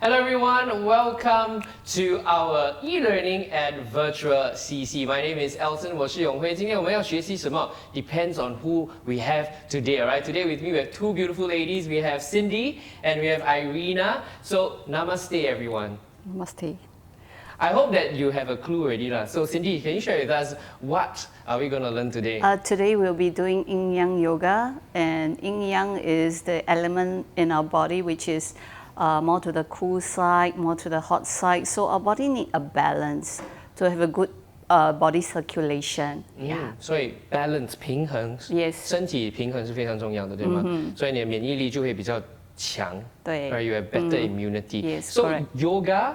Hello everyone, welcome to our e-learning and virtual CC. My name is Elton, 我是永辉。今天我们要学习什么 depends on who we have today, alright? Today with me we have two beautiful ladies. We have Cindy and we have Irina. So, namaste everyone. Namaste. I hope that you have a clue already. So Cindy, can you share with us what are we going to learn today? Today we'll be doing Yin-Yang Yoga, and Yin-Yang is the element in our body which is more to the cool side, more to the hot side. So our body needs a balance to have a good body circulation. Yeah. 所以 balance 平衡 Yes. 身体平衡是非常重要的，对吗？所以你的免疫力就会比较强。对。Right, you have better immunity. Yes, so correct. yoga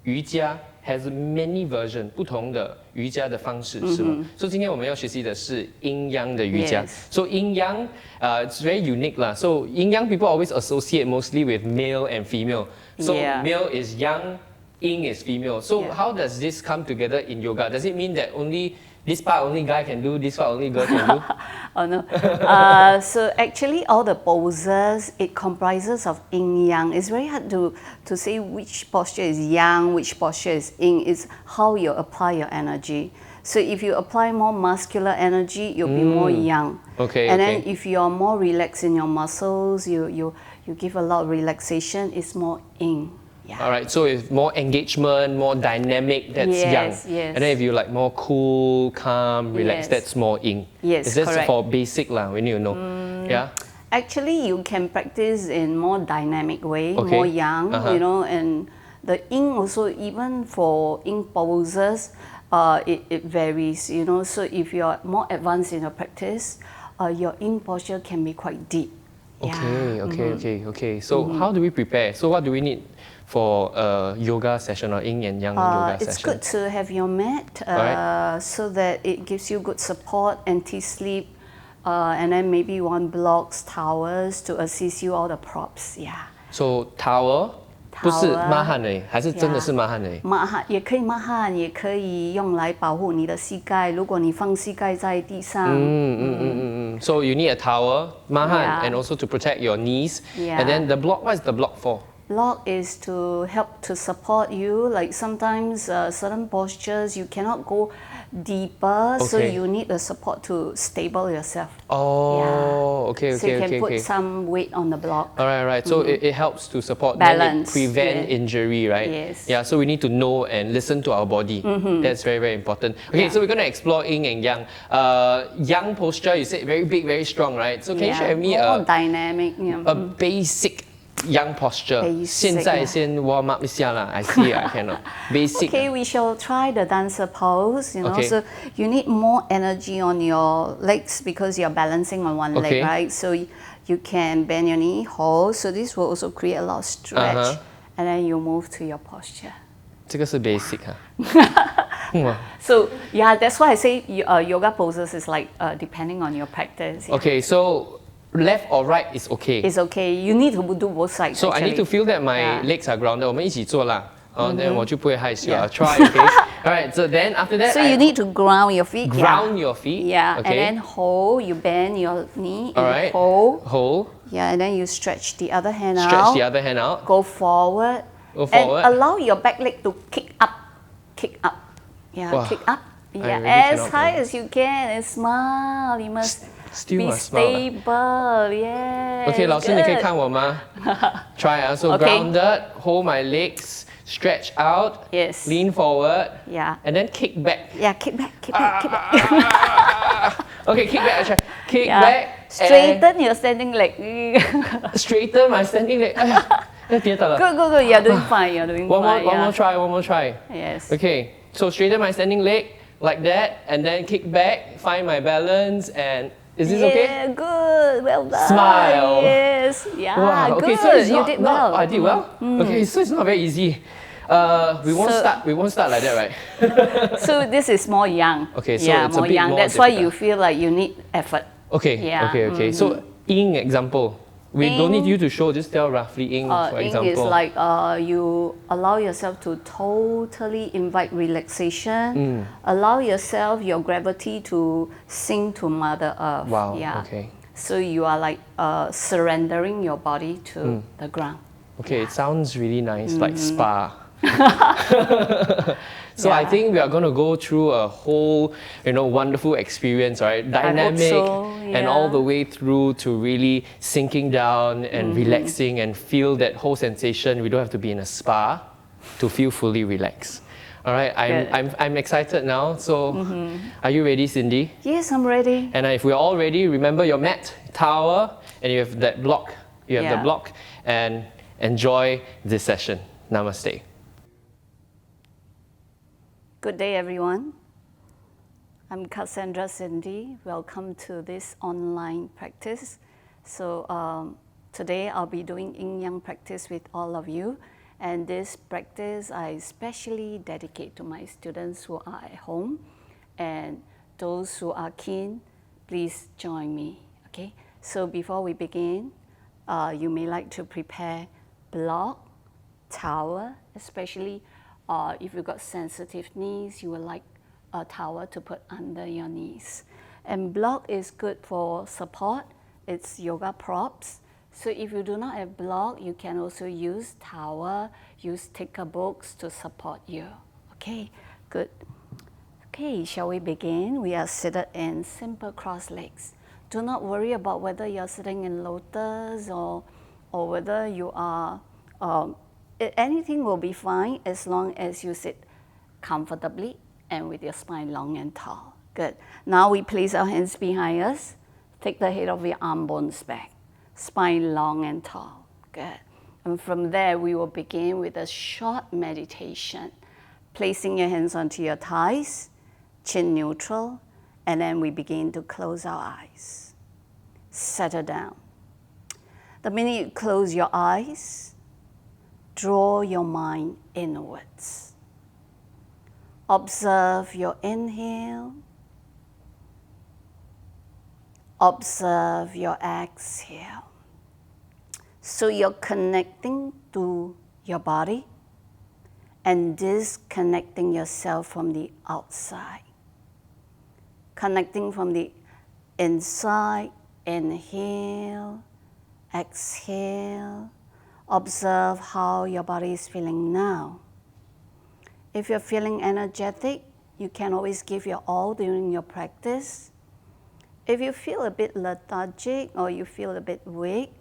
瑜伽 has many version 不同的瑜伽的方式，是吗？所以今天我们要学习的是阴阳的瑜伽。Yes. So 阴阳 it's very unique lah. So 阴阳 people always associate mostly with male and female. So Yeah. male is yang, yin is female. So how does this come together in yoga? Does it mean that only this part only guy can do, this part only girl can do? Oh no. So actually all the poses, it comprises of yin-yang. It's very hard to say which posture is yang, which posture is yin. It's how you apply your energy. So if you apply more muscular energy, you'll be more yang. Okay, and okay. then if you're more relaxed in your muscles, you give a lot of relaxation, it's more yin. Yeah. Alright, so if more engagement, more dynamic, that's yang. Yes, yes. And then if you like more cool, calm, relaxed, Yes. that's more yin. Yes, Is this correct. for basic lah, we need to know. Yeah? Actually, you can practice in more dynamic way, Okay. more yang, you know, and the yin also, even for yin poses, it varies, you know. So if you're more advanced in your practice, your yin posture can be quite deep. Okay. So how do we prepare? So what do we need for a yoga session or yin and yang yoga It's session? good to have your mat so that it gives you good support, anti-slip, and then maybe one blocks, towels to assist you all the props. Yeah. So towel 不是抹汗而已，还是真的是抹汗而已？抹汗也可以抹汗，也可以用来保护你的膝盖。如果你放膝盖在地上，So you need a towel, 抹汗 Yeah. and also to protect your knees. Yeah. And then the block, what is the block for? Block is to help to support you. Like sometimes certain postures you cannot go deeper, so Okay. you need the support to stable yourself. Oh, okay. So you can put some weight on the block. Alright. So it helps to support, then it Balance, prevent yeah. injury, right? Yes. Yeah, so we need to know and listen to our body. That's very, very important. Okay, so we're going to explore yin and yang. Yang posture, you said very big, very strong, right? So can you share with me more dynamic. a basic yang posture? Basic, 现在先 warm up 一下啦. I see, I cannot. Basic. Okay, we shall try the dancer pose, you know. Okay. So you need more energy on your legs because you're balancing on one Okay. leg, right? So you can bend your knee, hold. So this will also create a lot of stretch. And then you move to your posture. 这个是 basic 哈。 So yeah, that's why I say yoga poses is like depending on your practice. Yeah. Okay, so left or right is okay. It's okay. You need to do both sides. So I need to actually. feel that my Yeah. legs are grounded. 我们一起做啦。then 我就不会害羞。 Yeah. I'll try, okay? Alright, so then after that, So you need to ground your feet. ground your feet. Yeah, Okay. and then hold. You bend your knee and Alright. hold. Hold. Yeah, and then you stretch the other hand out. Stretch the other hand out. Go forward. Go forward. And allow your back leg to kick up. Kick up. Yeah, Wow. kick up. Yeah, really as cannot high do. as you can and smile. You must Still be must smile. stable. Yeah. Okay, 老师 你可以看我吗？ Try ah. So Okay. grounded, hold my legs, stretch out, Yes. lean forward, Yeah. and then kick back. Yeah, kick back, kick back, kick back. Okay, kick back. I try. Kick Yeah. back. Straighten your standing leg. And straighten my standing leg. 哎呀，要跌倒了。 Good, good, good. You're doing fine. You're doing One fine. more yeah. try. Yes. Okay, so straighten my standing leg like that, and then kick back, find my balance, and is this okay? Yeah, good. Well done. Smile. Yes. Yeah, Wow. good. Okay, so it's you not, did not- well. I did well. Okay, so it's not very easy. We won't start like that, right? So this is more young. Okay, so yeah, it's a more bit young. more That's why difficult. you feel like you need effort. Okay. Yeah, Okay. So yin example. We don't need you to show. Just tell roughly yin, for Yin example. is like you allow yourself to totally invite relaxation. Allow yourself, your gravity to sink to Mother Earth. Wow. Yeah. Okay. So you are like surrendering your body to the ground. Okay, it sounds really nice, like spa. So I think we are going to go through a whole, wonderful experience, right? Dynamic, so, and all yeah. the way through to really sinking down and relaxing and feel that whole sensation. We don't have to be in a spa to feel fully relaxed. All right, I'm excited now. So, are you ready, Cindy? Yes, I'm ready. And if we're all ready, remember your mat, towel, and you have that block. You have the Yeah. block, and enjoy this session. Namaste. Good day, everyone. I'm Cassandra Cindy. Welcome to this online practice. So today I'll be doing yin-yang practice with all of you. And this practice I especially dedicate to my students who are at home. And those who are keen, please join me, okay? So before we begin, you may like to prepare block, towel, especially if you've got sensitive knees, you would like a towel to put under your knees. And block is good for support. It's yoga props. So if you do not have block, you can also use towel, use thicker books to support you. Okay, good. Okay, shall we begin? We are seated in simple cross legs. Do not worry about whether you're sitting in lotus or whether you are, anything will be fine as long as you sit comfortably and with your spine long and tall. Good. Now we place our hands behind us. Take the head of your arm bones back. Spine long and tall. Good. And from there, we will begin with a short meditation. Placing your hands onto your thighs, chin neutral, and then we begin to close our eyes. Settle down. The minute you close your eyes, draw your mind inwards. Observe your inhale. Observe your exhale. So you're connecting to your body and disconnecting yourself from the outside. Connecting from the inside, inhale, exhale. Observe how your body is feeling now. If you're feeling energetic, you can always give your all during your practice. If you feel a bit lethargic or you feel a bit weak,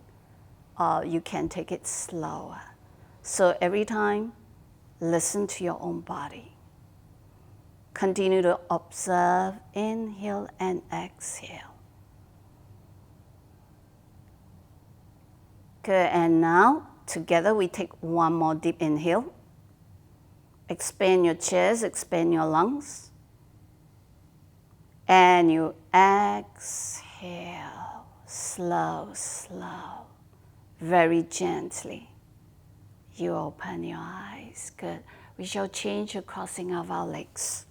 you can take it slower. So every time, listen to your own body. Continue to observe, inhale and exhale. Good, and now together we take one more deep inhale. Expand your chest, expand your lungs. And you exhale, slow, slow, very gently. You open your eyes, good. We shall change the crossing of our legs.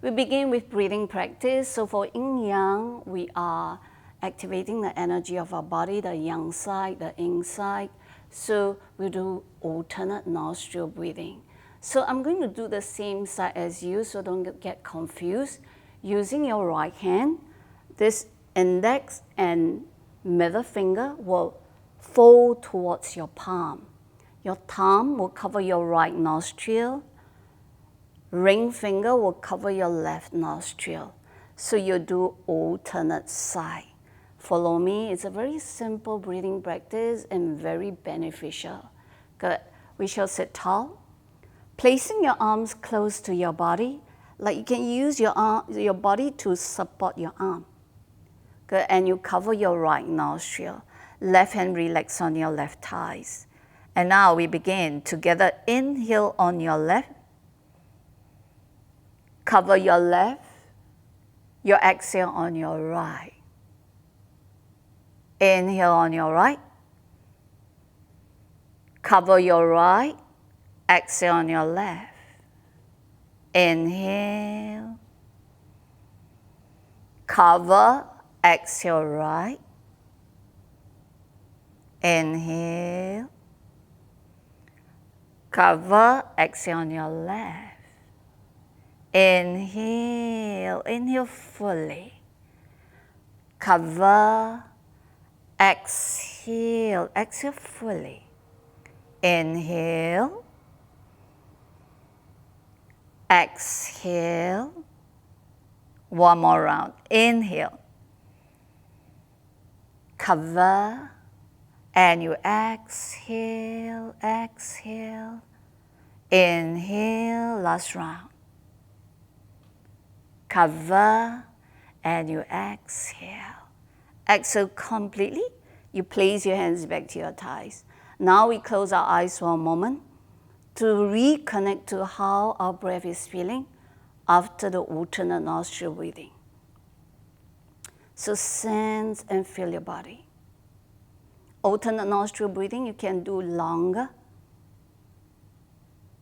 We begin with breathing practice. So for yin-yang, we are activating the energy of our body, the yang side, the yin side. So we do alternate nostril breathing. So I'm going to do the same side as you, so don't get confused. Using your right hand, this index and middle finger will fold towards your palm. Your thumb will cover your right nostril. Ring finger will cover your left nostril. So you do alternate side. Follow me. It's a very simple breathing practice and very beneficial. Good. We shall sit tall. Placing your arms close to your body, like you can use your body to support your arm. Good. And you cover your right nostril. Left hand relax on your left thighs. And now we begin together. Inhale on your left. Cover your left. Your exhale on your right. Inhale on your right. Cover your right. Exhale on your left. Inhale. Cover. Exhale right. Inhale. Cover. Exhale on your left. Inhale. Inhale fully. Cover. Exhale, exhale fully. Inhale. Exhale. One more round. Inhale. Cover. And you exhale, exhale. Inhale, last round. Cover. And you exhale. Exhale completely. You place your hands back to your thighs. Now we close our eyes for a moment to reconnect to how our breath is feeling after the alternate nostril breathing. So sense and feel your body. Alternate nostril breathing, you can do longer.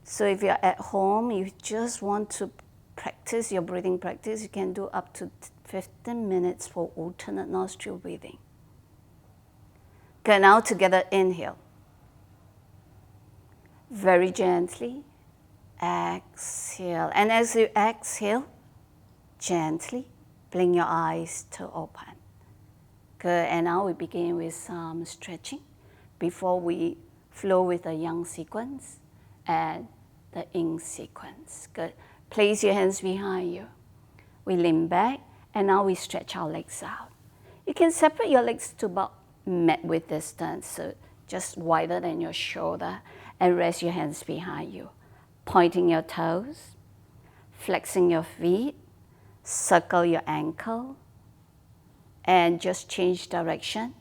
So if you're at home, you just want to practice your breathing practice, you can do up to 15 minutes for alternate nostril breathing. Okay, now together, inhale. Very gently, exhale. And as you exhale, gently blink your eyes to open. Good, and now we begin with some stretching before we flow with the yang sequence and the yin sequence. Good. Place your hands behind you. We lean back, and now we stretch our legs out. You can separate your legs to about mat width distance, so just wider than your shoulder, and rest your hands behind you. Pointing your toes, flexing your feet, circle your ankle, and just change direction.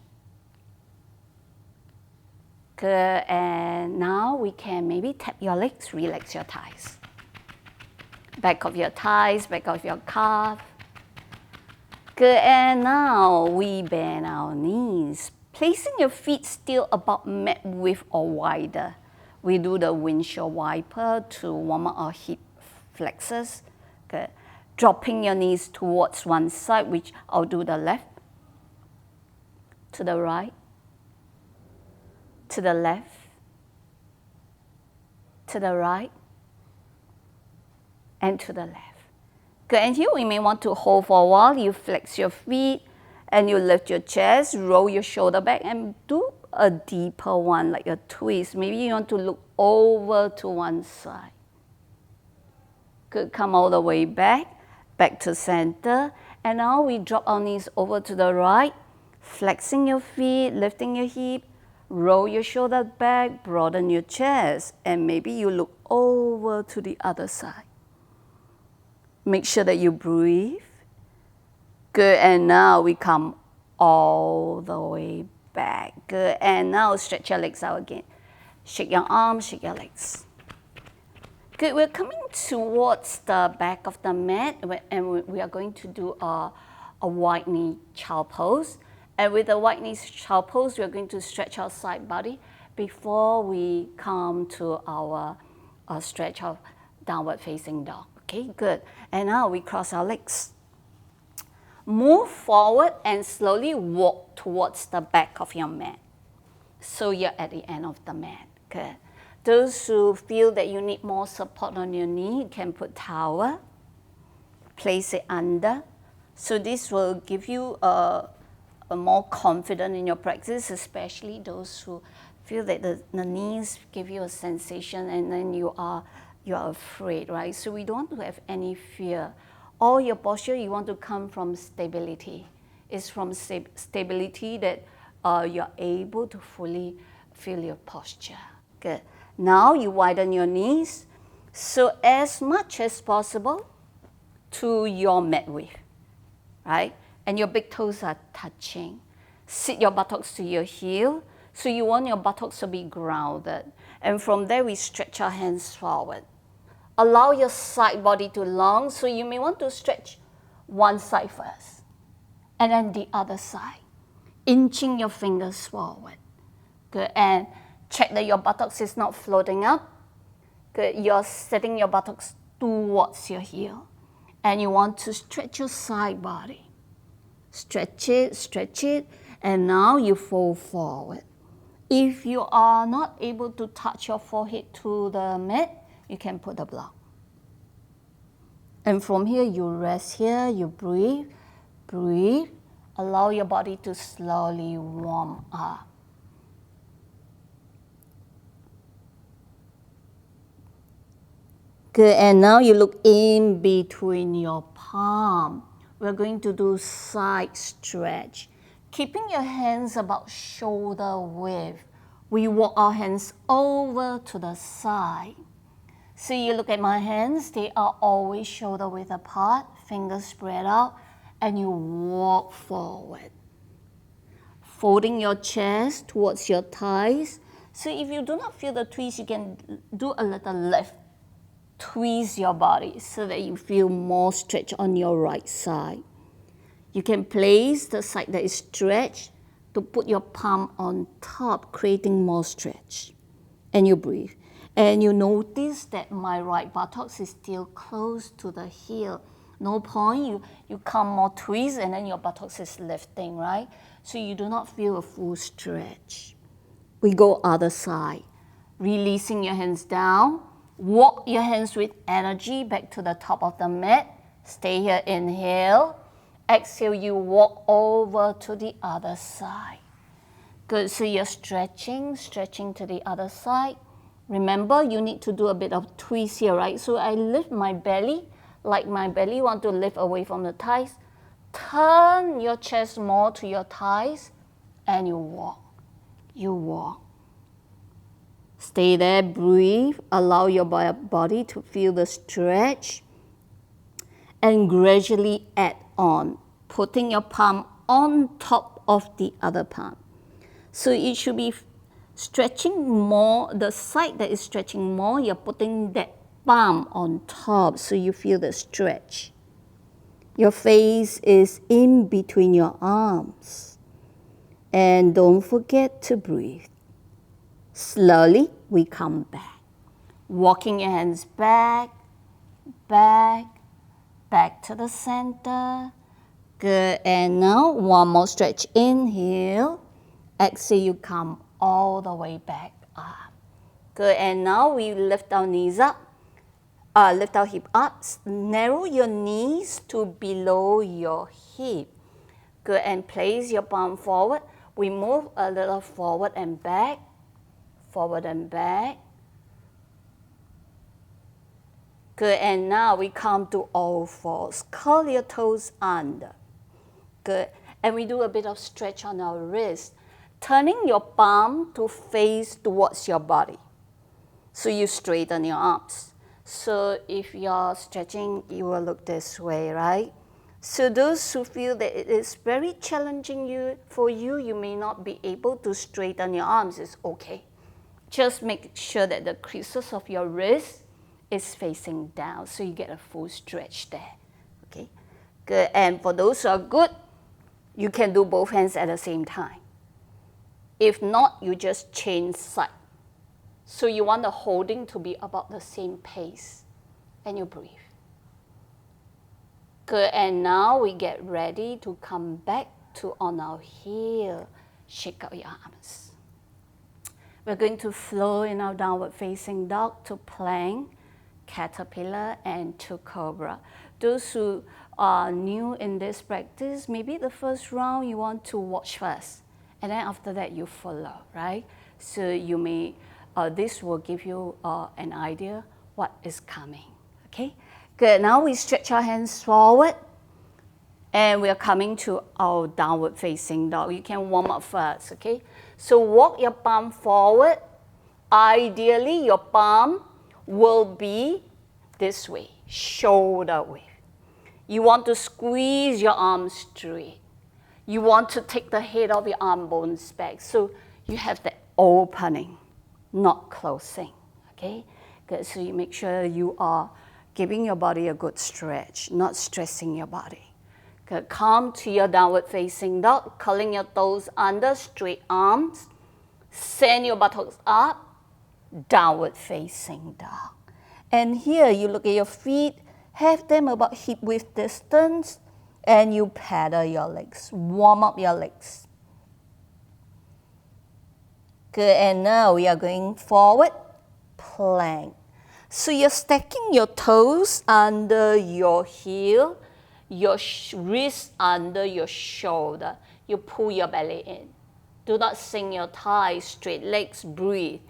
Good, and now we can maybe tap your legs, relax your thighs. Back of your thighs, back of your calf. Good, and now we bend our knees, placing your feet still about mat width or wider. We do the windshield wiper to warm up our hip flexors. Good. Dropping your knees towards one side, which I'll do the left, to the right, to the left, to the right, and to the left. Good, and here we may want to hold for a while. You flex your feet, and you lift your chest, roll your shoulder back, and do a deeper one, like a twist. Maybe you want to look over to one side. Good, come all the way back, back to center. And now we drop our knees over to the right, flexing your feet, lifting your hip, roll your shoulder back, broaden your chest, and maybe you look over to the other side. Make sure that you breathe. Good, and now we come all the way back. Good, and now stretch your legs out again. Shake your arms, shake your legs. Good, we're coming towards the back of the mat, and we are going to do a wide knee child pose. And with the wide knee child pose, we're going to stretch our side body before we come to our stretch of downward facing dog. Okay, good. And now we cross our legs. Move forward and slowly walk towards the back of your mat. So you're at the end of the mat. Good. Those who feel that you need more support on your knee, you can put towel, place it under. So this will give you a more confidence in your practice, especially those who feel that the knees give you a sensation and then you are afraid, right? So we don't want to have any fear. All your posture, you want to come from stability. It's from stability that you're able to fully feel your posture. Good. Now you widen your knees, so as much as possible to your mat width, right? And your big toes are touching. Sit your buttocks to your heel, so you want your buttocks to be grounded. And from there, we stretch our hands forward. Allow your side body to long, so you may want to stretch one side first, and then the other side, inching your fingers forward. Good, and check that your buttocks is not floating up. Good, you're setting your buttocks towards your heel, and you want to stretch your side body. Stretch it, and now you fold forward. If you are not able to touch your forehead to the mat, you can put a block. And from here, you rest here, you breathe, Allow your body to slowly warm up. Good, and now you look in between your palm. We're going to do side stretch. Keeping your hands about shoulder width. We walk our hands over to the side. So you look at my hands, they are always shoulder width apart, fingers spread out, and you walk forward. Folding your chest towards your thighs. So if you do not feel the twist, you can do a little lift. Twist your body so that you feel more stretch on your right side. You can place the side that is stretched to put your palm on top, creating more stretch. And you breathe. And you notice that my right buttocks is still close to the heel. No point, you come more twist and then your buttocks is lifting, right? So you do not feel a full stretch. We go other side. Releasing your hands down. Walk your hands with energy back to the top of the mat. Stay here, inhale. Exhale, you walk over to the other side. Good, so you're stretching to the other side. Remember, you need to do a bit of twist here, right? So I lift my belly, like my belly want to lift away from the thighs. Turn your chest more to your thighs and you walk. You walk. Stay there, breathe, allow your body to feel the stretch and gradually add on, putting your palm on top of the other palm. So it should be stretching more, the side that is stretching more, you're putting that palm on top so you feel the stretch. Your face is in between your arms. And don't forget to breathe. Slowly, we come back. Walking your hands back, back, back to the center. Good, and now one more stretch. Inhale. Exhale, you come all the way back up. Good, and now we lift our knees up. Lift our hip up. Narrow your knees to below your hip. Good, and place your palm forward. We move a little forward and back. Forward and back. Good, and now we come to all fours. Curl your toes under. Good, and we do a bit of stretch on our wrist. Turning your palm to face towards your body. So you straighten your arms. So if you're stretching, you will look this way, right? So those who feel that it is very challenging for you, you may not be able to straighten your arms, it's okay. Just make sure that the creases of your wrist is facing down so you get a full stretch there. Okay, good. And for those who are good, you can do both hands at the same time. If not, you just change side. So you want the holding to be about the same pace. And you breathe. Good, and now we get ready to come back to on our heel. Shake out your arms. We're going to flow in our downward facing dog to plank, caterpillar, and to cobra. Those who are new in this practice, maybe the first round you want to watch first. And then after that you follow, right? So you may, this will give you an idea what is coming, okay? Good, now we stretch our hands forward and we are coming to our downward facing dog. You can warm up first, okay? So walk your palm forward. Ideally, your palm will be this way, shoulder width. You want to squeeze your arms straight. You want to take the head of your arm bones back. So you have the opening, not closing, okay? Good, so you make sure you are giving your body a good stretch, not stressing your body. Good, come to your downward facing dog, curling your toes under, straight arms. Send your buttocks up, downward facing dog. And here you look at your feet, have them about hip width distance, and you paddle your legs, warm up your legs. Good, and now we are going forward, plank. So you're stacking your toes under your heel. your wrist under your shoulder. You pull your belly in. Do not sink your thighs, straight legs, breathe.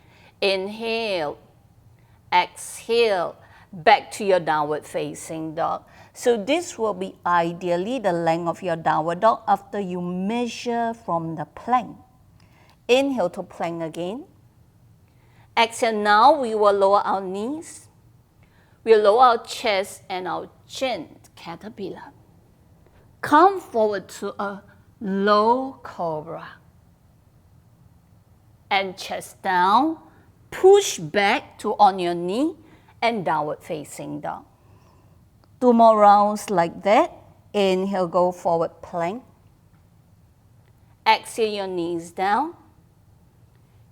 Inhale, exhale, back to your downward facing dog. So this will be ideally the length of your downward dog after you measure from the plank. Inhale to plank again. Exhale, now we will lower our knees. We'll lower our chest and our chin, caterpillar. Come forward to a low cobra. And chest down, push back to on your knee and downward facing dog. 2 more rounds like that. Inhale, go forward plank. Exhale, your knees down.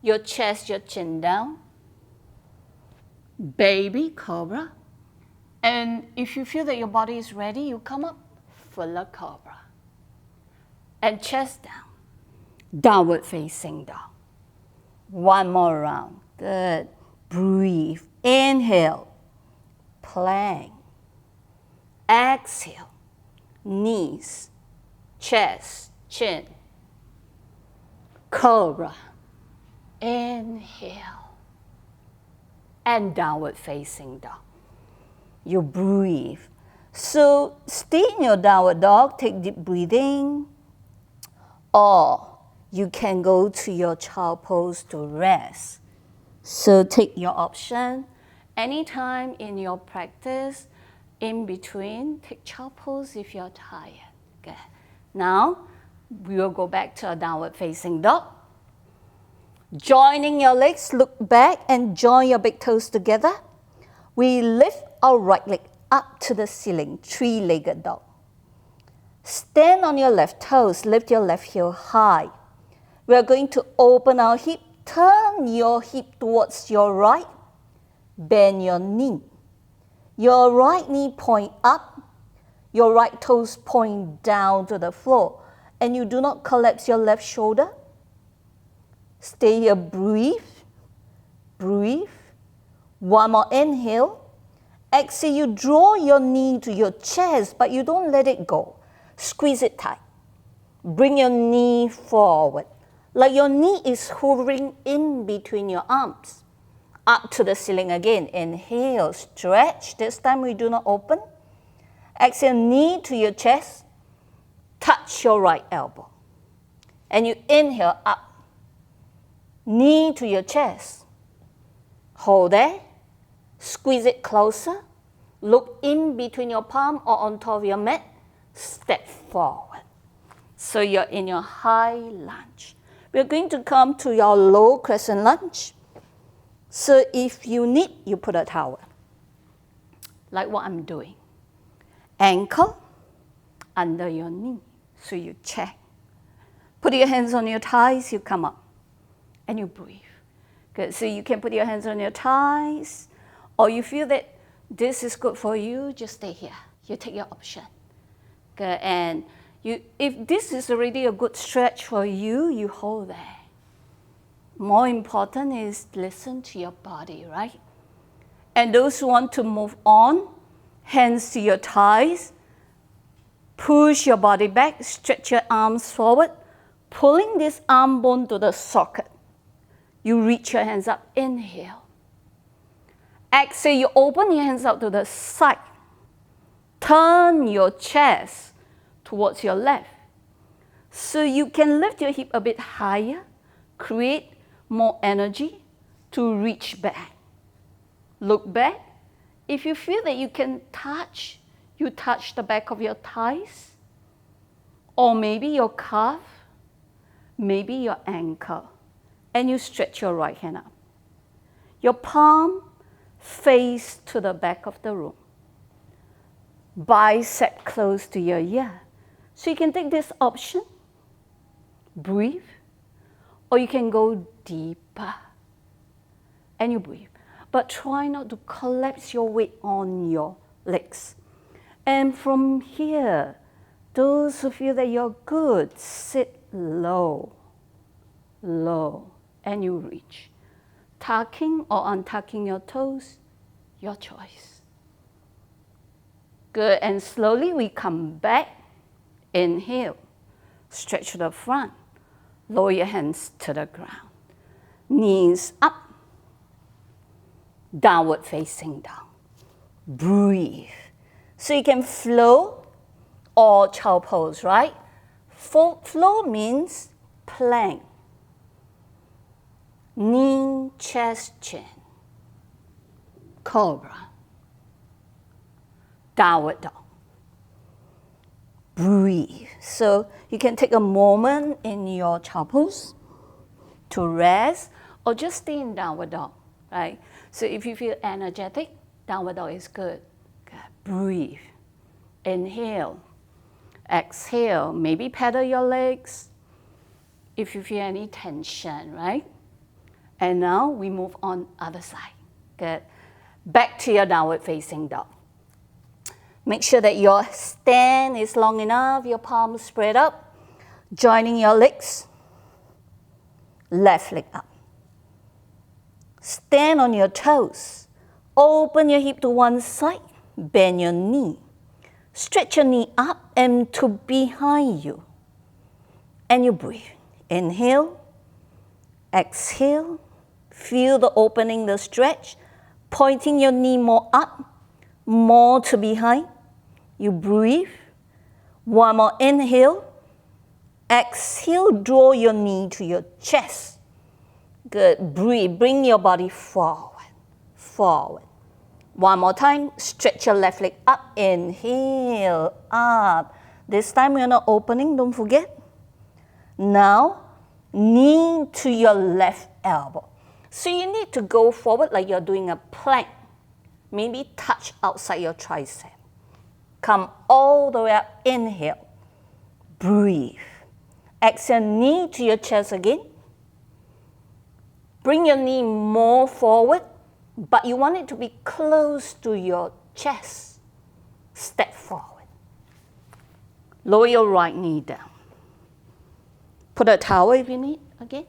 Your chest, your chin down. Baby cobra. And if you feel that your body is ready, you come up, fuller cobra. And chest down. Downward facing dog. 1 more round. Good. Breathe. Inhale. Plank. Exhale. Knees. Chest. Chin. Cobra. Inhale. And downward facing dog. You breathe. So stay in your downward dog. Take deep breathing. Or you can go to your child pose to rest. So take your option. Anytime in your practice, in between, take child pose if you're tired. Okay. Now, we will go back to a downward facing dog. Joining your legs, look back and join your big toes together. We lift our right leg up to the ceiling, 3-legged dog. Stand on your left toes, lift your left heel high. We are going to open our hip, turn your hip towards your right, bend your knee. Your right knee point up, your right toes point down to the floor, and you do not collapse your left shoulder. Stay here, breathe, breathe. 1 more inhale. Exhale, you draw your knee to your chest, but you don't let it go. Squeeze it tight. Bring your knee forward, like your knee is hovering in between your arms. Up to the ceiling again. Inhale, stretch. This time we do not open. Exhale, knee to your chest. Touch your right elbow. And you inhale up. Knee to your chest. Hold there. Squeeze it closer. Look in between your palm or on top of your mat. Step forward. So you're in your high lunge. We're going to come to your low crescent lunge. So if you need, you put a towel. Like what I'm doing. Ankle under your knee. So you check. Put your hands on your thighs, you come up. And you breathe. Good. So you can put your hands on your thighs. Or you feel that this is good for you, just stay here. You take your option. Good. And if this is already a good stretch for you, you hold there. More important is listen to your body, right? And those who want to move on, hands to your thighs, push your body back, stretch your arms forward, pulling this arm bone to the socket. You reach your hands up, inhale. Exhale, you open your hands out to the side. Turn your chest towards your left. So you can lift your hip a bit higher, create more energy to reach back. Look back. If you feel that you can touch, you touch the back of your thighs, or maybe your calf, maybe your ankle, and you stretch your right hand up. Your palm face to the back of the room. Bicep close to your ear. So you can take this option, breathe, or you can go deeper and you breathe. But try not to collapse your weight on your legs. And from here, those who feel that you're good, sit low, low, and you reach. Tucking or untucking your toes, your choice. Good, and slowly we come back. Inhale, stretch to the front. Lower your hands to the ground. Knees up. Downward facing down. Breathe. So you can flow or child pose, right? Flow means plank. Knee, chest, chin. Cobra. Downward dog. Breathe. So you can take a moment in your child pose to rest or just stay in downward dog, right? So if you feel energetic, downward dog is good. Good. Breathe. Inhale. Exhale. Maybe pedal your legs if you feel any tension, right? And now we move on other side. Good. Back to your downward facing dog. Make sure that your stand is long enough, your palms spread up, joining your legs. Left leg up. Stand on your toes. Open your hip to one side. Bend your knee. Stretch your knee up and to behind you. And you breathe. Inhale. Exhale. Feel the opening, the stretch. Pointing your knee more up, more to behind. You breathe. One more inhale. Exhale, draw your knee to your chest. Good. Breathe. Bring your body forward. Forward. One more time. Stretch your left leg up. Inhale. Up. This time we're not opening, don't forget. Now, knee to your left elbow. So you need to go forward like you're doing a plank. Maybe touch outside your tricep. Come all the way up. Inhale. Breathe. Exhale, knee to your chest again. Bring your knee more forward, but you want it to be close to your chest. Step forward. Lower your right knee down. Put a towel if you need, again.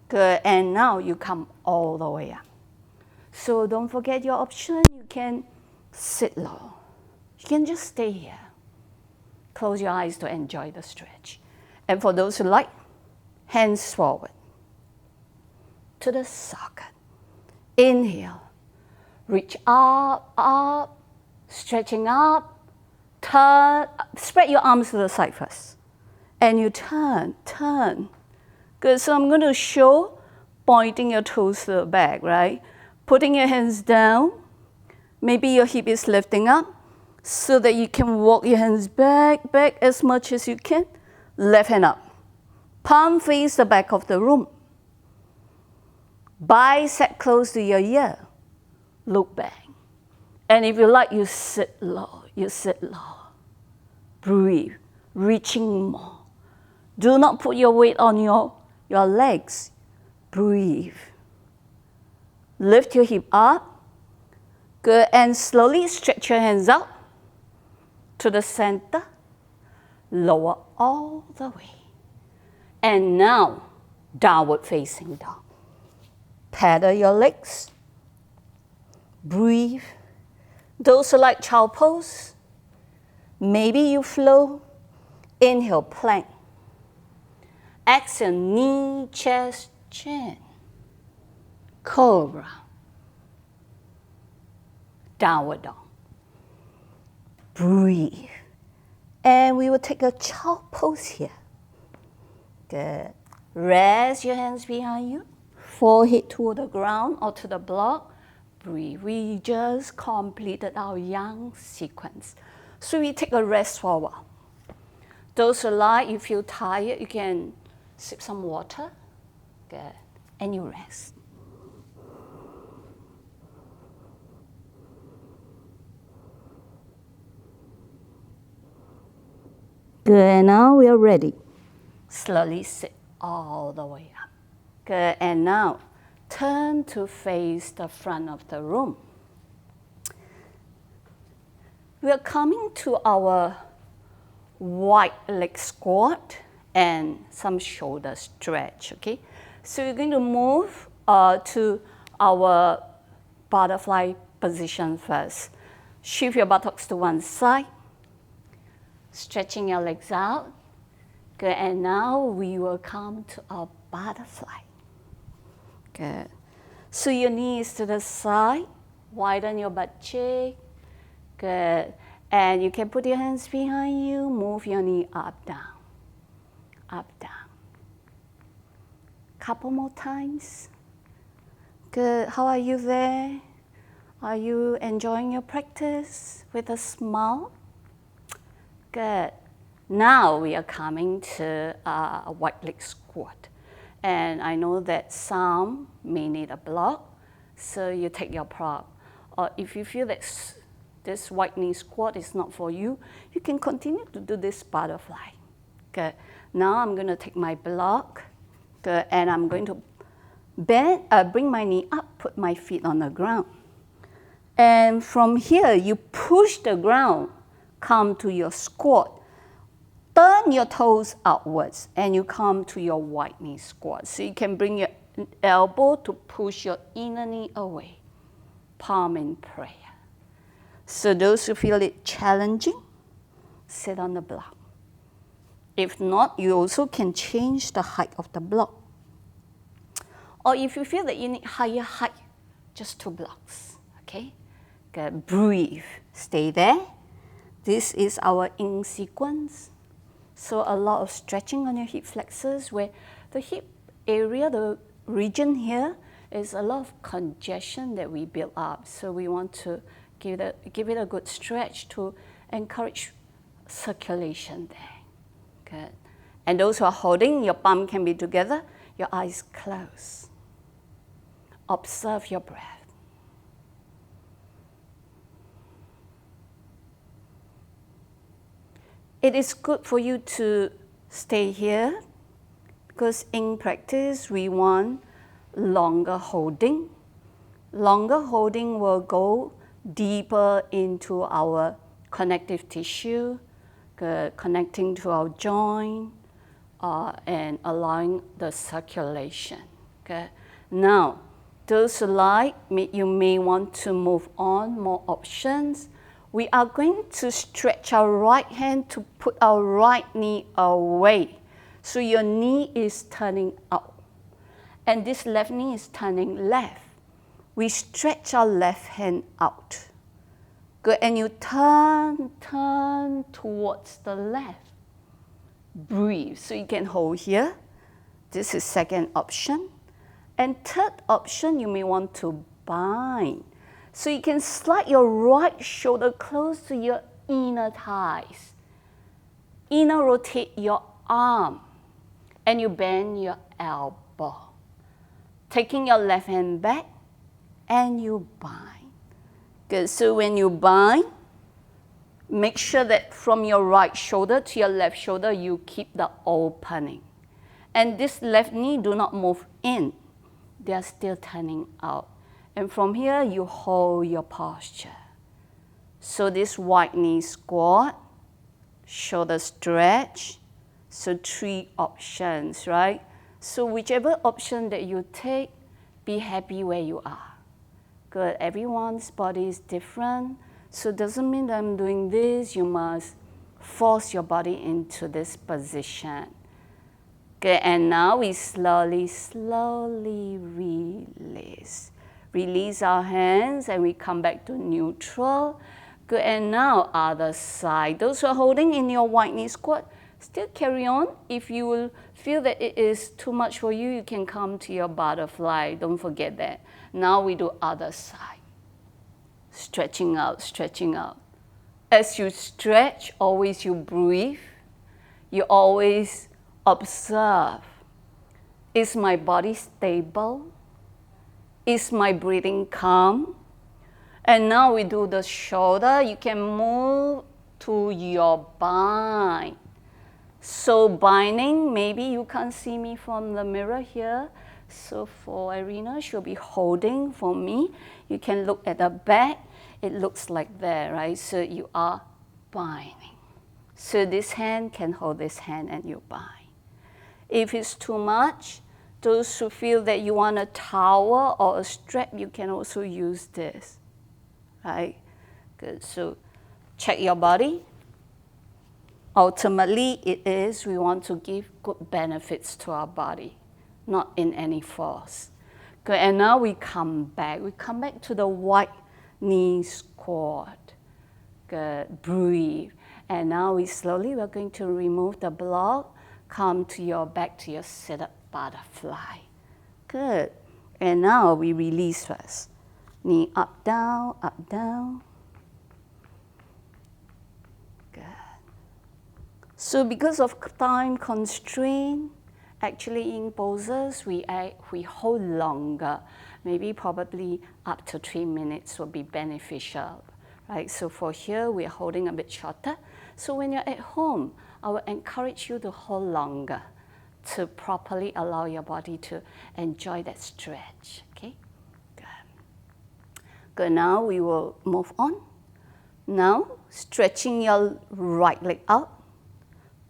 Good, and now you come all the way up. So don't forget your option. You can sit low. You can just stay here. Close your eyes to enjoy the stretch. And for those who like, hands forward to the socket. Inhale. Reach up, up, stretching up. Turn. Spread your arms to the side first. And you turn, turn. Good, so I'm going to show pointing your toes to the back, right? Putting your hands down. Maybe your hip is lifting up so that you can walk your hands back, back as much as you can. Left hand up. Palm face the back of the room. Bicep close to your ear. Look back. And if you like, you sit low. You sit low. Breathe. Reaching more. Do not put your weight on your legs. Breathe. Lift your hip up. Good. And slowly stretch your hands out to the center. Lower all the way. And now, downward facing dog. Pedal your legs. Breathe. Those who like child pose, maybe you flow. Inhale, plank. Exhale, knee, chest, chin. Cobra. Downward dog. Breathe. And we will take a child pose here. Good. Rest your hands behind you. Forehead to the ground or to the block. Breathe. We just completed our yang sequence. So we take a rest for a while. Those who like, you feel tired, you can sip some water. Good. And you rest. Good, and now we are ready. Slowly sit all the way up. Good, and now turn to face the front of the room. We are coming to our wide leg squat and some shoulder stretch, okay? So we're going to move to our butterfly position first. Shift your buttocks to one side. Stretching your legs out. Good, and now we will come to our butterfly. Good. So your knees to the side, widen your butt cheek. Good. And you can put your hands behind you, move your knee up, down, up, down. Couple more times. Good. How are you there? Are you enjoying your practice with a smile? Good. Now we are coming to a wide leg squat. And I know that some may need a block, so you take your prop. Or if you feel that this wide knee squat is not for you, you can continue to do this butterfly. Good. Now I'm going to take my block. Good. And I'm going to bring my knee up, put my feet on the ground. And from here, you push the ground, come to your squat. Turn your toes outwards and you come to your wide knee squat. So you can bring your elbow to push your inner knee away. Palm in prayer. So those who feel it challenging, sit on the block. If not, you also can change the height of the block. Or if you feel that you need higher height, just 2 blocks, okay? Good. Breathe, stay there. This is our in sequence. So a lot of stretching on your hip flexors where the hip area, the region here, is a lot of congestion that we build up. So we want to give it a good stretch to encourage circulation there. Good. And those who are holding, your palm can be together, your eyes closed. Observe your breath. It is good for you to stay here because in practice we want longer holding. Longer holding will go deeper into our connective tissue, connecting to our joint and allowing the circulation. Okay? Now, those who like, you may want to move on, more options. We are going to stretch our right hand to put our right knee away. So your knee is turning out. And this left knee is turning left. We stretch our left hand out. Good, and you turn towards the left. Breathe, so you can hold here. This is second option. And third option, you may want to bind. So you can slide your right shoulder close to your inner thighs. Inner rotate your arm. And you bend your elbow. Taking your left hand back, and you bind. Good, so when you bind, make sure that from your right shoulder to your left shoulder, you keep the opening. And this left knee, do not move in. They are still turning out. And from here, you hold your posture. So this wide knee squat, shoulder stretch. So 3 options, right? So whichever option that you take, be happy where you are. Good, everyone's body is different. So it doesn't mean that I'm doing this, you must force your body into this position. Good, and now we slowly release. Release our hands and we come back to neutral. Good, and now other side. Those who are holding in your wide knee squat, still carry on. If you will feel that it is too much for you, you can come to your butterfly. Don't forget that. Now we do other side. Stretching out, stretching out. As you stretch, always you breathe. You always observe. Is my body stable? Is my breathing calm? And now we do the shoulder. You can move to your bind. So binding, maybe you can't see me from the mirror here. So for Irina, she'll be holding for me. You can look at the back. It looks like that, right? So you are binding. So this hand can hold this hand and you bind. If it's too much, those who feel that you want a towel or a strap, you can also use this, right? Good. So check your body. Ultimately, we want to give good benefits to our body, not in any force. Good. And now we come back. We come back to the wide knee squat. Good. Breathe. And now we're going to remove the block. Come to your back to your sit-up butterfly. Good. And now we release first. Knee up, down, up, down. Good. So because of time constraint, actually in poses, we hold longer. Maybe probably up to 3 minutes will be beneficial. Right? So for here, we're holding a bit shorter. So when you're at home, I would encourage you to hold longer to properly allow your body to enjoy that stretch. Okay? Good. Good. Now we will move on. Now, stretching your right leg out,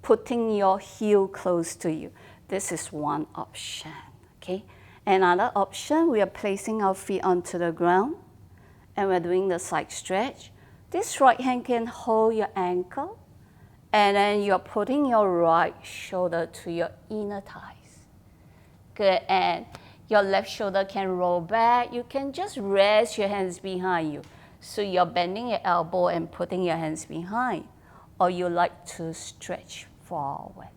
putting your heel close to you. This is one option. Okay? Another option, we are placing our feet onto the ground and we're doing the side stretch. This right hand can hold your ankle, and then you're putting your right shoulder to your inner thighs. Good, and your left shoulder can roll back. You can just rest your hands behind you. So you're bending your elbow and putting your hands behind, or you like to stretch forward.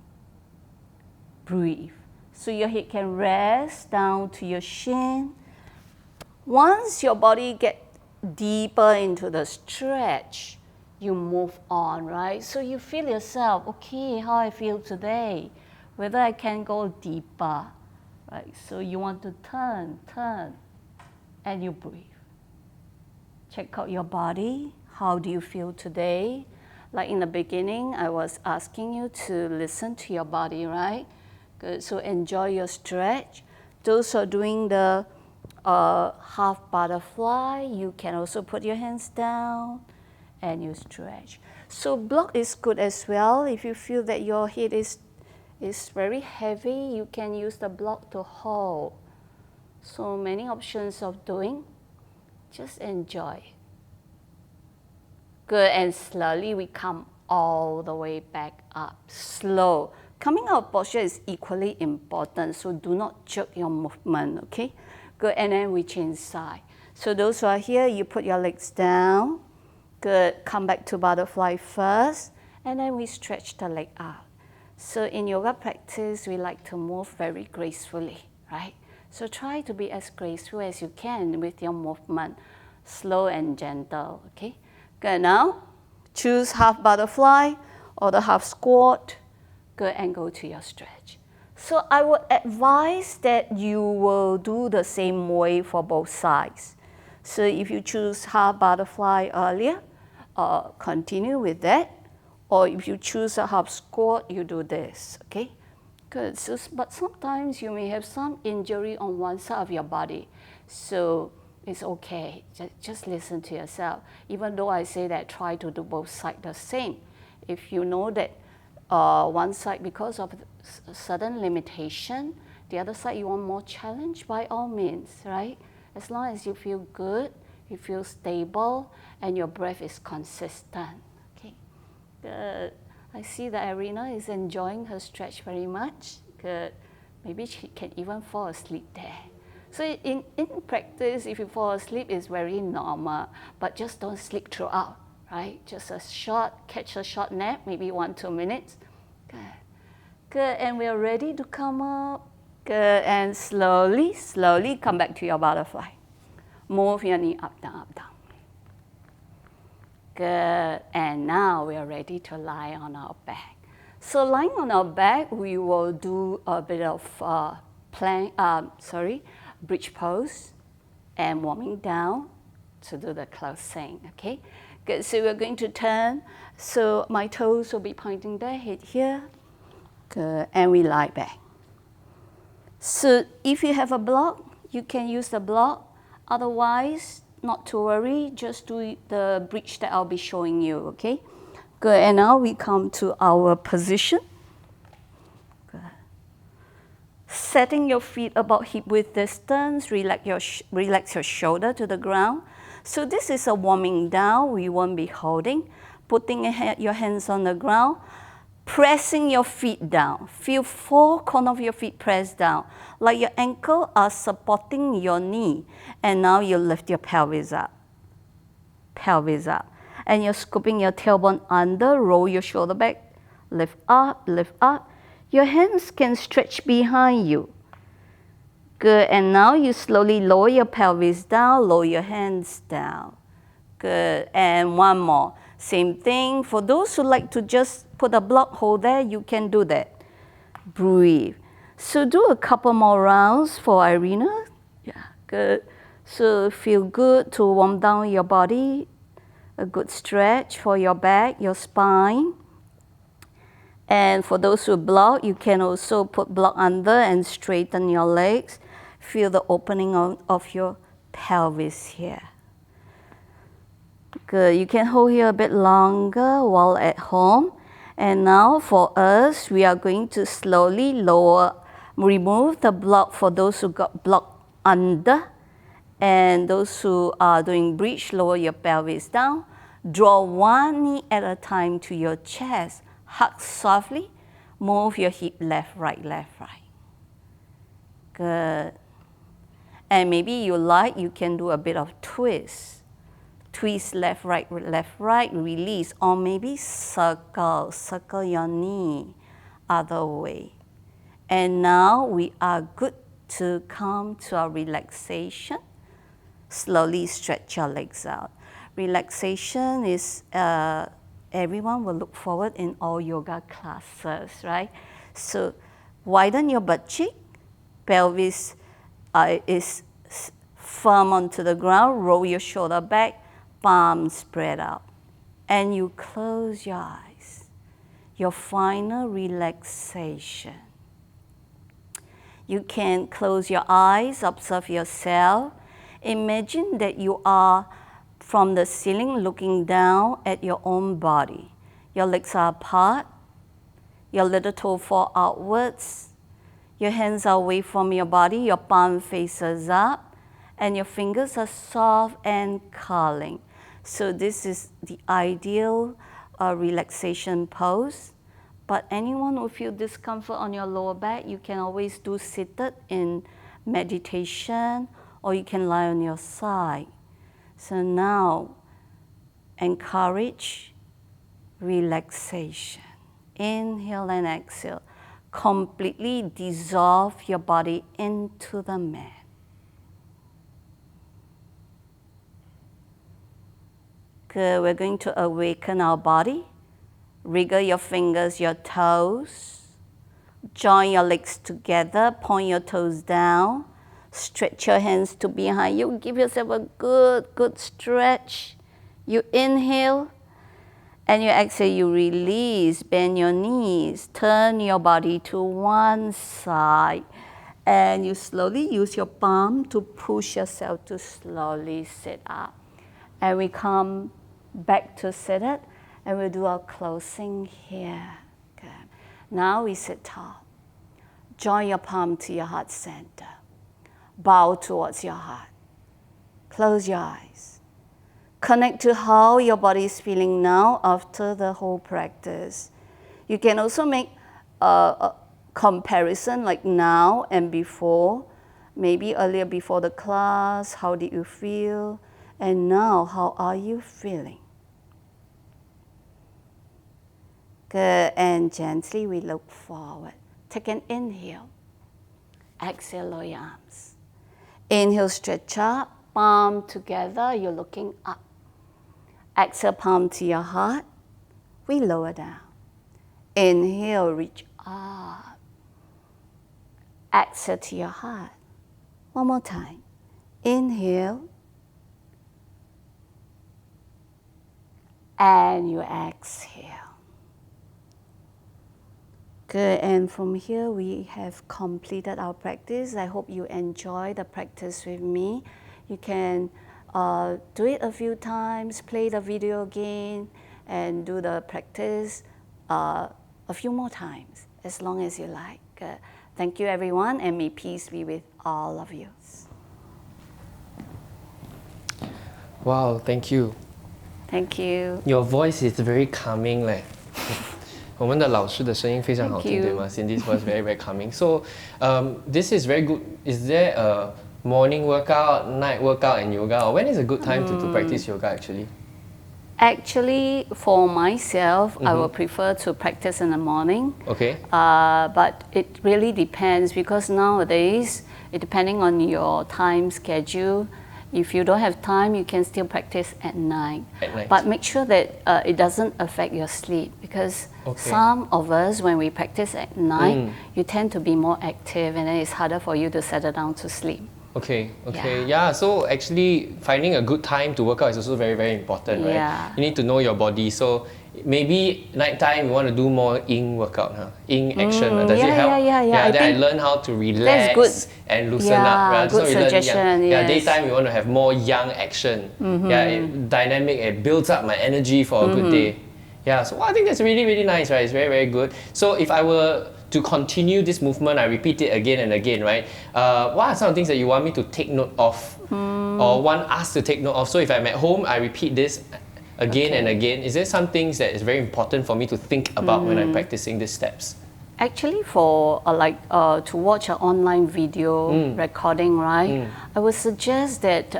Breathe. So your head can rest down to your shin. Once your body gets deeper into the stretch, you move on, right? So you feel yourself, okay, how I feel today, whether I can go deeper, right? So you want to turn, and you breathe. Check out your body. How do you feel today? Like in the beginning, I was asking you to listen to your body, right? Good. So enjoy your stretch. Those who are doing the half butterfly, you can also put your hands down and you stretch. So block is good as well. If you feel that your head is very heavy, you can use the block to hold. So many options of doing. Just enjoy. Good, and slowly we come all the way back up. Slow. Coming out of posture is equally important, so do not jerk your movement, okay? Good, and then we change side. So those who are here, you put your legs down. Good, come back to butterfly first, and then we stretch the leg out. So in yoga practice, we like to move very gracefully, right? So try to be as graceful as you can with your movement, slow and gentle, okay? Good, now choose half butterfly or the half squat. Good, and go to your stretch. So I would advise that you will do the same way for both sides. So if you choose half butterfly earlier, continue with that. Or if you choose a half squat, you do this, okay? Good, so, but sometimes you may have some injury on one side of your body. So it's okay, just listen to yourself. Even though I say that, try to do both sides the same. If you know that one side, because of certain limitation, the other side you want more challenge, by all means, right? As long as you feel good, you feel stable, and your breath is consistent, okay? Good. I see that Arena is enjoying her stretch very much. Good. Maybe she can even fall asleep there. So in practice, if you fall asleep, it's very normal, but just don't sleep throughout, right? Just catch a short nap, maybe 1-2 minutes. Good. Good, and we're ready to come up. Good, and slowly come back to your butterfly. Move your knee up, down, up, down. Good, and now we are ready to lie on our back. So lying on our back, we will do a bit of bridge pose and warming down to do the closing, okay? Good, so we're going to turn. So my toes will be pointing their head here. Good, and we lie back. So if you have a block, you can use the block. Otherwise, not to worry, just do the bridge that I'll be showing you, okay? Good, and now we come to our position. Good. Setting your feet about hip width distance, relax your shoulder to the ground. So this is a warming down. We won't be holding. Putting your hands on the ground. Pressing your feet down. Feel 4 corners of your feet pressed down. Like your ankle are supporting your knee. And now you lift your pelvis up. Pelvis up. And you're scooping your tailbone under. Roll your shoulder back. Lift up, lift up. Your hands can stretch behind you. Good. And now you slowly lower your pelvis down. Lower your hands down. Good. And one more. Same thing. For those who like to just put a block hole there, you can do that. Breathe. So do a couple more rounds for Irina. Yeah, good. So feel good to warm down your body. A good stretch for your back, your spine. And for those who block, you can also put block under and straighten your legs. Feel the opening of your pelvis here. Good. You can hold here a bit longer while at home. And now for us, we are going to slowly remove the block for those who got blocked under. And those who are doing bridge, lower your pelvis down. Draw one knee at a time to your chest. Hug softly. Move your hip left, right, left, right. Good. And maybe you can do a bit of twist. Twist left, right, release. Or maybe circle your knee other way. And now we are good to come to our relaxation. Slowly stretch your legs out. Relaxation is, everyone will look forward in all yoga classes, right? So widen your butt cheek. Pelvis is firm onto the ground. Roll your shoulder back. Palms spread out. And you close your eyes. Your final relaxation. You can close your eyes, observe yourself. Imagine that you are from the ceiling looking down at your own body. Your legs are apart. Your little toe fall outwards. Your hands are away from your body. Your palm faces up. And your fingers are soft and curling. So this is the ideal relaxation pose. But anyone who feel discomfort on your lower back, you can always do seated in meditation, or you can lie on your side. So now, encourage relaxation. Inhale and exhale. Completely dissolve your body into the mat. Good. We're going to awaken our body. Wriggle your fingers, your toes. Join your legs together. Point your toes down. Stretch your hands to behind you. Give yourself a good stretch. You inhale. And you exhale, you release. Bend your knees. Turn your body to one side. And you slowly use your palm to push yourself to slowly sit up. And we come back to seated. And we'll do our closing here. Good. Now we sit tall. Join your palm to your heart center. Bow towards your heart. Close your eyes. Connect to how your body is feeling now after the whole practice. You can also make a comparison like now and before. Maybe earlier before the class, how did you feel? And now, how are you feeling? Good. And gently we look forward. Take an inhale. Exhale, lower your arms. Inhale, stretch up. Palm together, you're looking up. Exhale, palm to your heart. We lower down. Inhale, reach up. Exhale to your heart. One more time. Inhale. And you exhale. Good, and from here we have completed our practice. I hope you enjoy the practice with me. You can do it a few times, play the video again, and do the practice a few more times, as long as you like. Thank you everyone, and may peace be with all of you. Wow, thank you. Thank you. Your voice is very calming 嘞。我们的老师的声音非常好听， Thank you. 对吗 ？Cindy's voice very very calming. So, this is very good. Is there a morning workout, night workout, and yoga? Or when is a good time to practice yoga actually? Actually, for myself, I would prefer to practice in the morning. Okay. But it really depends because nowadays, depending on your time schedule, if you don't have time, you can still practice at night. At night. But make sure that it doesn't affect your sleep because some of us, when we practice at night, you tend to be more active and then it's harder for you to settle down to sleep. Okay, yeah. So actually, finding a good time to work out is also very, very important, right? Yeah. You need to know your body. So maybe nighttime you want to do more yin workout, huh? Yin action. Does it help? Yeah. Then I learn how to relax good. and loosen Yeah, up. Right? good So we learn suggestion, yang. yes. Daytime we want to have more yang action. Yeah, dynamic. It builds up my energy for a good day. Yeah, so I think that's really, really nice, right? It's very, very good. So if I were to continue this movement, I repeat it again and again, right? What are some of the things that you want me to take note of or want us to take note of? So if I'm at home, I repeat this again and again. Is there some things that is very important for me to think about when I'm practicing these steps? Actually, for to watch an online video recording, right? I would suggest that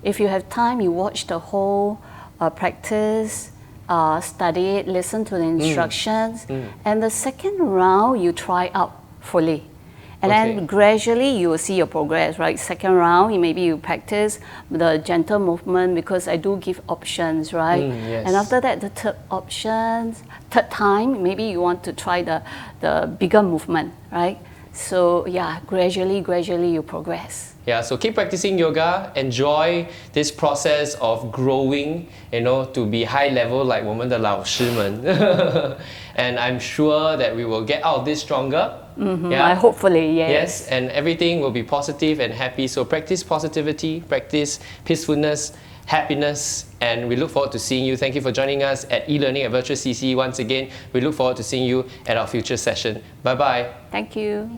if you have time, you watch the whole practice, study it, listen to the instructions, and the second round you try out fully. And then gradually you will see your progress, right? Second round, maybe you practice the gentle movement because I do give options, right? Yes. And after that, the third time, maybe you want to try the bigger movement, right? So yeah, gradually you progress. Yeah, so keep practicing yoga, enjoy this process of growing, to be high level like 我们的老师们. And I'm sure that we will get out of this stronger. Yeah? Hopefully, yes. Yes, and everything will be positive and happy. So practice positivity, practice peacefulness, happiness, and we look forward to seeing you. Thank you for joining us at e-learning at Virtual CC once again. We look forward to seeing you at our future session. Bye-bye. Thank you.